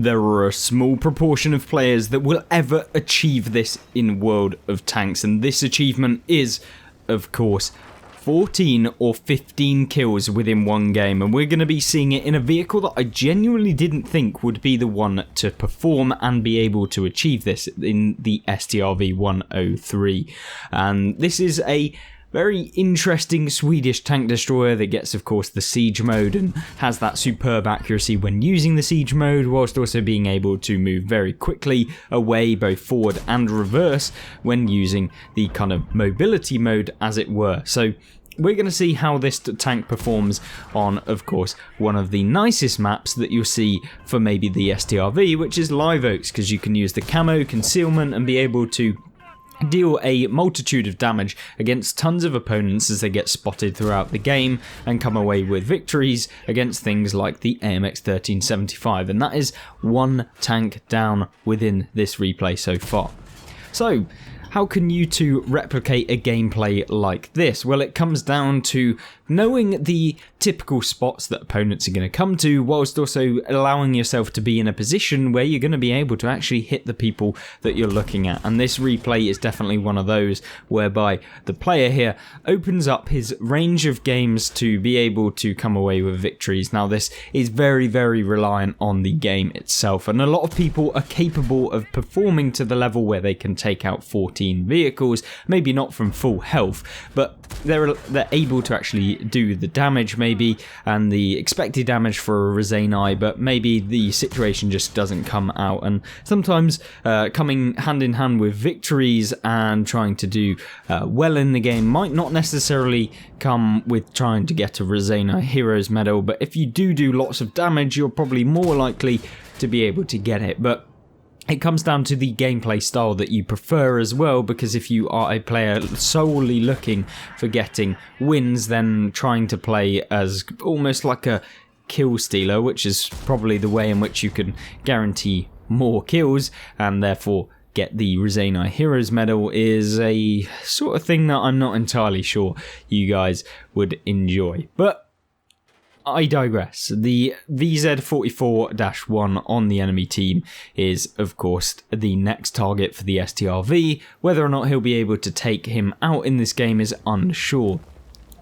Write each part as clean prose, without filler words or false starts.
there are a small proportion of players that will ever achieve this in World of Tanks, and this achievement is, of course, 14 or 15 kills within one game, and we're going to be seeing it in a vehicle that I genuinely didn't think would be the one to perform and be able to achieve this in the STRV 103. And this is a very interesting Swedish tank destroyer that gets, of course, the siege mode and has that superb accuracy when using the siege mode, whilst also being able to move very quickly away, both forward and reverse, when using the kind of mobility mode, as it were. So we're going to see how this tank performs on, of course, one of the nicest maps that you'll see for maybe the STRV, which is Live Oaks, because you can use the camo, concealment, and be able to deal a multitude of damage against tons of opponents as they get spotted throughout the game and come away with victories against things like the AMX 1375, and that is one tank down within this replay so far. So how can you two replicate a gameplay like this? Well, it comes down to knowing the typical spots that opponents are going to come to, whilst also allowing yourself to be in a position where you're going to be able to actually hit the people that you're looking at. And this replay is definitely one of those whereby the player here opens up his range of games to be able to come away with victories. Now, this is very, very reliant on the game itself, and a lot of people are capable of performing to the level where they can take out 14 vehicles, maybe not from full health, but they're able to actually do the damage maybe and the expected damage for a raseiniah, but maybe the situation just doesn't come out. And sometimes coming hand in hand with victories and trying to do well in the game might not necessarily come with trying to get a raseiniah hero's medal, but if you do lots of damage, you're probably more likely to be able to get it. But it comes down to the gameplay style that you prefer as well, because if you are a player solely looking for getting wins, then trying to play as almost like a kill stealer, which is probably the way in which you can guarantee more kills and therefore get the raseiniah hero's medal, is a sort of thing that I'm not entirely sure you guys would enjoy. But I digress. The VZ44-1 on the enemy team is, of course, the next target for the STRV. Whether or not he'll be able to take him out in this game is unsure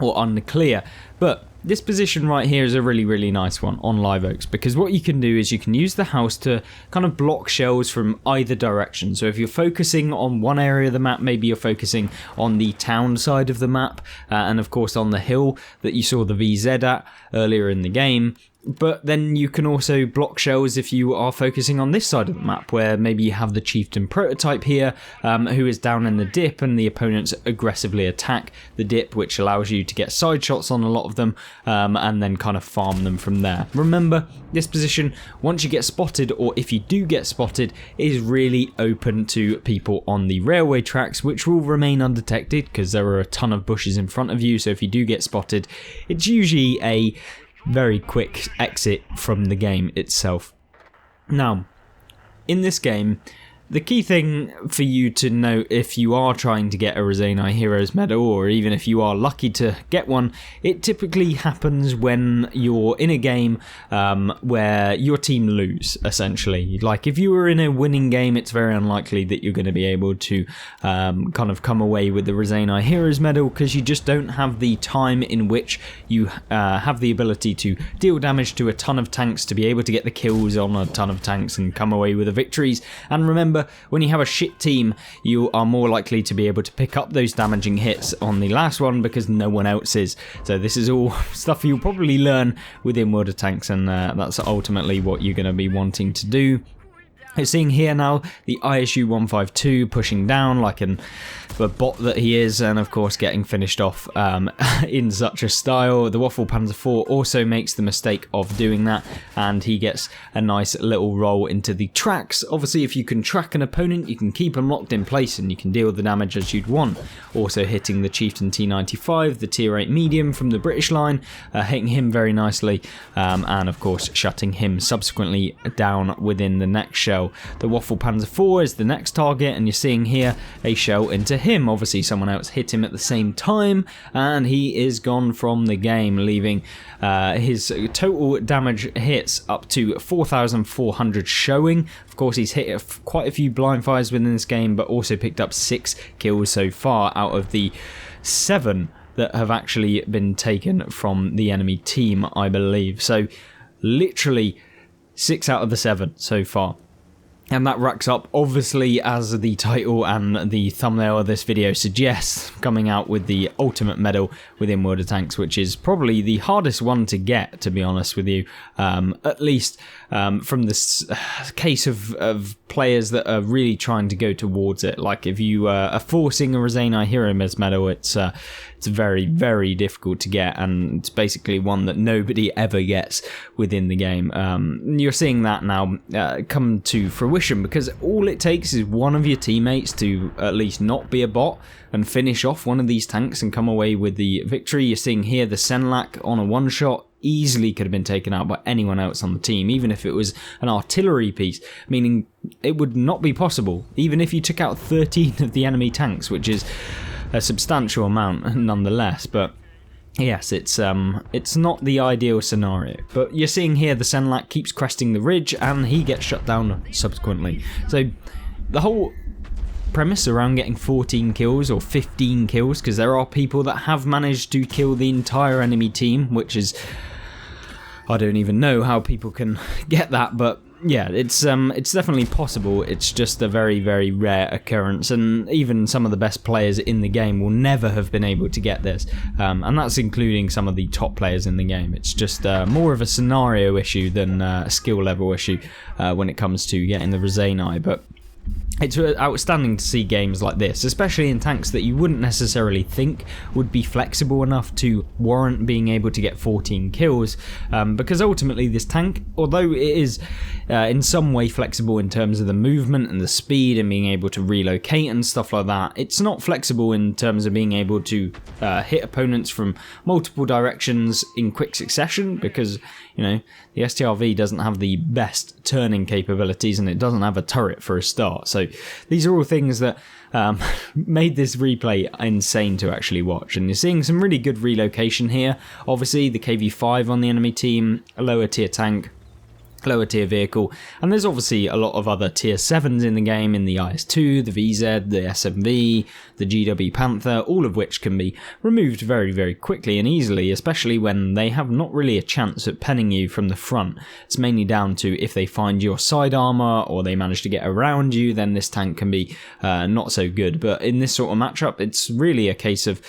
or unclear, but this position right here is a really, really nice one on Live Oaks, because what you can do is you can use the house to kind of block shells from either direction. So if you're focusing on one area of the map, maybe you're focusing on the town side of the map, and of course on the hill that you saw the VZ at earlier in the game. But then you can also block shells if you are focusing on this side of the map, where maybe you have the chieftain prototype here, who is down in the dip, and the opponents aggressively attack the dip, which allows you to get side shots on a lot of them, and then kind of farm them from there. Remember, this position, once you get spotted, or if you do get spotted, is really open to people on the railway tracks, which will remain undetected because there are a ton of bushes in front of you. So if you do get spotted, it's usually a very quick exit from the game itself. Now, in this game, the key thing for you to note if you are trying to get a raseiniah hero's medal, or even if you are lucky to get one, it typically happens when you're in a game where your team lose, essentially. Like if you were in a winning game, it's very unlikely that you're going to be able to kind of come away with the raseiniah hero's medal, because you just don't have the time in which you have the ability to deal damage to a ton of tanks to be able to get the kills on a ton of tanks and come away with the victories. And remember, when you have a shit team, you are more likely to be able to pick up those damaging hits on the last one because no one else is. So this is all stuff you'll probably learn within World of Tanks, and that's ultimately what you're going to be wanting to do. You're seeing here now the ISU 152 pushing down like a bot that he is, and of course getting finished off in such a style. The Waffle Panzer IV also makes the mistake of doing that, and he gets a nice little roll into the tracks. Obviously, if you can track an opponent, you can keep them locked in place and you can deal the damage as you'd want. Also hitting the Chieftain T95, the tier 8 medium from the British line, hitting him very nicely, and of course shutting him subsequently down within the next shell. shell. The Waffle Panzer IV is the next target, and you're seeing here a shell into him. Obviously someone else hit him at the same time, and he is gone from the game, leaving his total damage hits up to 4,400 showing. Of course, he's hit quite a few blind fires within this game, but also picked up 6 kills so far out of the 7 that have actually been taken from the enemy team, I believe. So literally 6 out of the 7 so far. And that racks up, obviously, as the title and the thumbnail of this video suggests, coming out with the ultimate medal within World of Tanks, which is probably the hardest one to get, to be honest with you, at least from this case of players that are really trying to go towards it. Like, if you are forcing a raseiniah Hero medal, it's very, very difficult to get, and it's basically one that nobody ever gets within the game. You're seeing that now come to fruition, because all it takes is one of your teammates to at least not be a bot and finish off one of these tanks and come away with the victory. You're seeing here the Senlak on a one-shot easily could have been taken out by anyone else on the team, even if it was an artillery piece, meaning it would not be possible, even if you took out 13 of the enemy tanks, which is a substantial amount nonetheless. But yes, it's not the ideal scenario. But you're seeing here the Senlak keeps cresting the ridge, and he gets shut down subsequently. So the whole premise around getting 14 kills or 15 kills, because there are people that have managed to kill the entire enemy team, which is, I don't even know how people can get that, but yeah, it's definitely possible. It's just a very, very rare occurrence, and even some of the best players in the game will never have been able to get this, and that's including some of the top players in the game. It's just more of a scenario issue than a skill level issue when it comes to getting the raseiniah. But it's outstanding to see games like this, especially in tanks that you wouldn't necessarily think would be flexible enough to warrant being able to get 14 kills, because ultimately this tank, although it is in some way flexible in terms of the movement and the speed and being able to relocate and stuff like that, it's not flexible in terms of being able to hit opponents from multiple directions in quick succession, because, you know, the STRV doesn't have the best turning capabilities, and it doesn't have a turret for a start. So these are all things that made this replay insane to actually watch. And you're seeing some really good relocation here. Obviously the KV-5 on the enemy team, a lower tier tank, lower tier vehicle, and there's obviously a lot of other tier 7s in the game, in the IS-2, the VZ, the SMV, the GW Panther, all of which can be removed very, very quickly and easily, especially when they have not really a chance at penning you from the front. It's mainly down to if they find your side armor or they manage to get around you, then this tank can be not so good. But in this sort of matchup, it's really a case of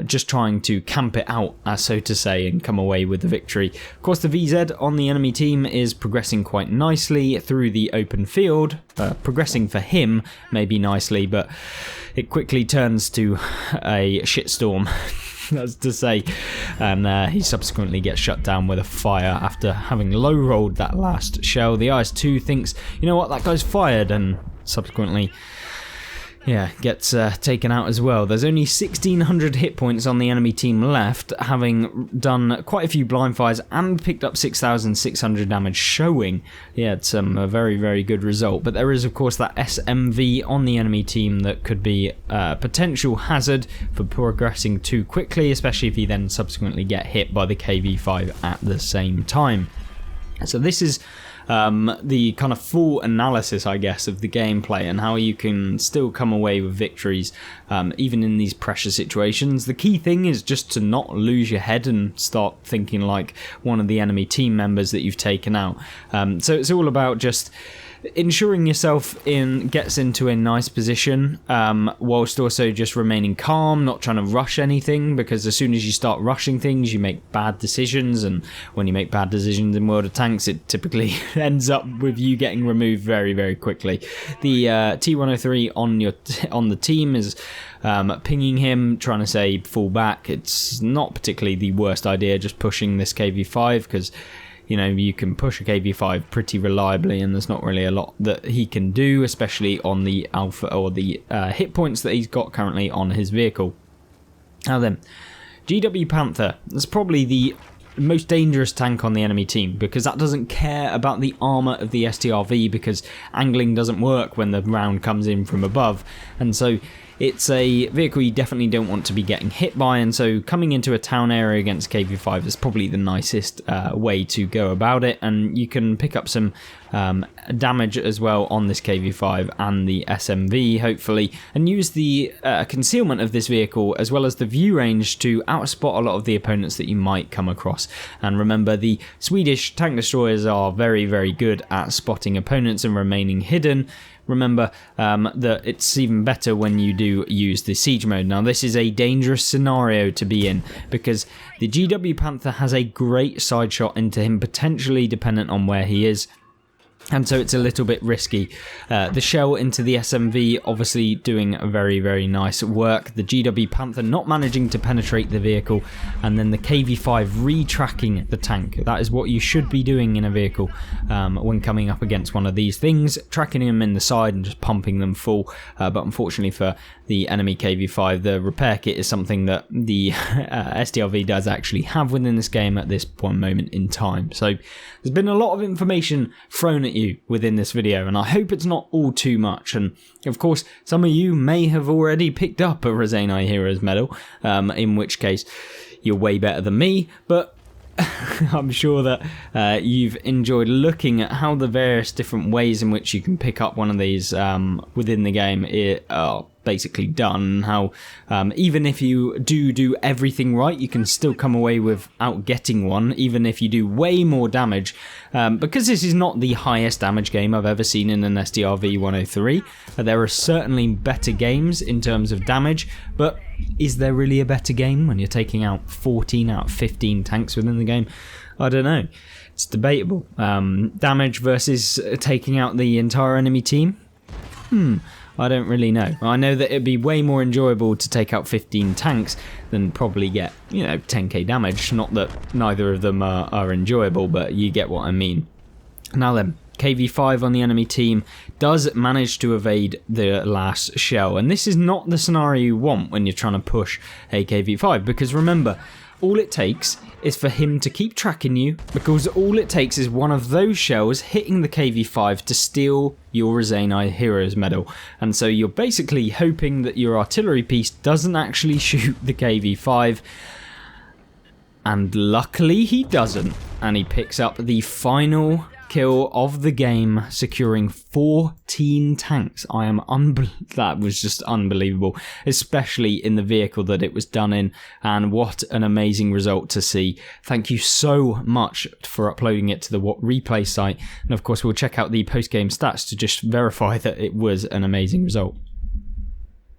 just trying to camp it out, so to say, and come away with the victory. Of course, the VZ on the enemy team is progressing quite nicely through the open field. Progressing for him maybe nicely, but it quickly turns to a shitstorm, that's to say, and he subsequently gets shut down with a fire after having low rolled that last shell. The IS-2 thinks, you know what, that guy's fired, and subsequently, yeah, gets taken out as well. There's only 1,600 hit points on the enemy team left, having done quite a few blind fires and picked up 6,600 damage showing. Yeah, it's a very, very good result. But there is, of course, that SMV on the enemy team that could be a potential hazard for progressing too quickly, especially if you then subsequently get hit by the KV-5 at the same time. So this is the kind of full analysis, I guess, of the gameplay and how you can still come away with victories even in these pressure situations. The key thing is just to not lose your head and start thinking like one of the enemy team members that you've taken out. So it's all about just ensuring yourself gets into a nice position, whilst also just remaining calm, not trying to rush anything, because as soon as you start rushing things, you make bad decisions, and when you make bad decisions in World of Tanks, it typically ends up with you getting removed very, very quickly. The T103 on the team is pinging him, trying to say fall back. It's not particularly the worst idea, just pushing this KV-5, because you know, you can push a KV-5 pretty reliably, and there's not really a lot that he can do, especially on the alpha or the hit points that he's got currently on his vehicle. Now then, GW Panther is probably the most dangerous tank on the enemy team, because that doesn't care about the armor of the STRV, because angling doesn't work when the round comes in from above, and so it's a vehicle you definitely don't want to be getting hit by, and so coming into a town area against KV5 is probably the nicest way to go about it, and you can pick up some damage as well on this KV5 and the SMV, hopefully, and use the concealment of this vehicle as well as the view range to outspot a lot of the opponents that you might come across. And remember, the Swedish tank destroyers are very, very good at spotting opponents and remaining hidden. Remember that it's even better when you do use the siege mode. Now, this is a dangerous scenario to be in, because the GW Panther has a great side shot into him, potentially dependent on where he is, and so it's a little bit risky. The shell into the SMV obviously doing very, very nice work. The GW Panther not managing to penetrate the vehicle, and then the KV5 re-tracking the tank. That is what you should be doing in a vehicle when coming up against one of these things, tracking them in the side and just pumping them full. But unfortunately for the enemy KV5, the repair kit is something that the STRV does actually have within this game at this one moment in time. So there's been a lot of information thrown at you within this video, and I hope it's not all too much. And of course, some of you may have already picked up a raseiniah Heroes medal, in which case you're way better than me, but I'm sure that you've enjoyed looking at how the various different ways in which you can pick up one of these within the game are basically done, how even if you do everything right, you can still come away without getting one, even if you do way more damage, because this is not the highest damage game I've ever seen in an STRV 103. There are certainly better games in terms of damage, but is there really a better game when you're taking out 14 out of 15 tanks within the game? I don't know. It's debatable. Damage versus taking out the entire enemy team? I don't really know. I know that it'd be way more enjoyable to take out 15 tanks than probably get, 10k damage. Not that neither of them are enjoyable, but you get what I mean. Now then, KV5 on the enemy team does manage to evade the last shell, and this is not the scenario you want when you're trying to push a KV5, because remember, all it takes is for him to keep tracking you, because all it takes is one of those shells hitting the KV5 to steal your raseiniah Heroes medal. And so you're basically hoping that your artillery piece doesn't actually shoot the KV5. And luckily he doesn't. And he picks up the final kill of the game, securing 14 tanks. That was just unbelievable, especially in the vehicle that it was done in, and what an amazing result to see. Thank you so much for uploading it to the What Replay site, and of course we'll check out the post-game stats to just verify that it was an amazing result.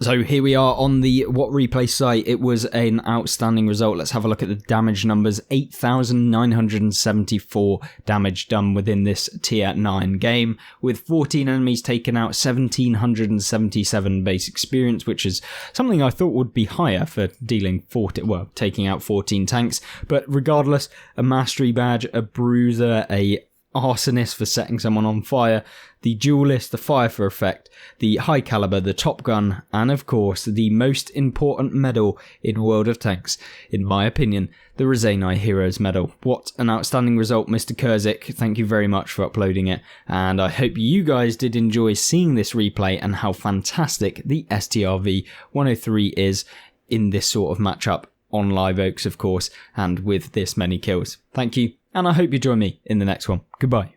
So here we are on the What Replay site. It was an outstanding result. Let's have a look at the damage numbers. 8,974 damage done within this tier 9 game, with 14 enemies taken out, 1,777 base experience, which is something I thought would be higher for taking out 14 tanks. But regardless, a mastery badge, a bruiser, a arsonist for setting someone on fire, the duelist, the fire for effect, the high caliber, the top gun, and of course the most important medal in World of Tanks, in my opinion, the raseiniah Heroes medal. What an outstanding result, Mr. Kurzik. Thank you very much for uploading it, and I hope you guys did enjoy seeing this replay and how fantastic the STRV 103 is in this sort of matchup on Live Oaks, of course, and with this many kills. Thank you, and I hope you join me in the next one. Goodbye.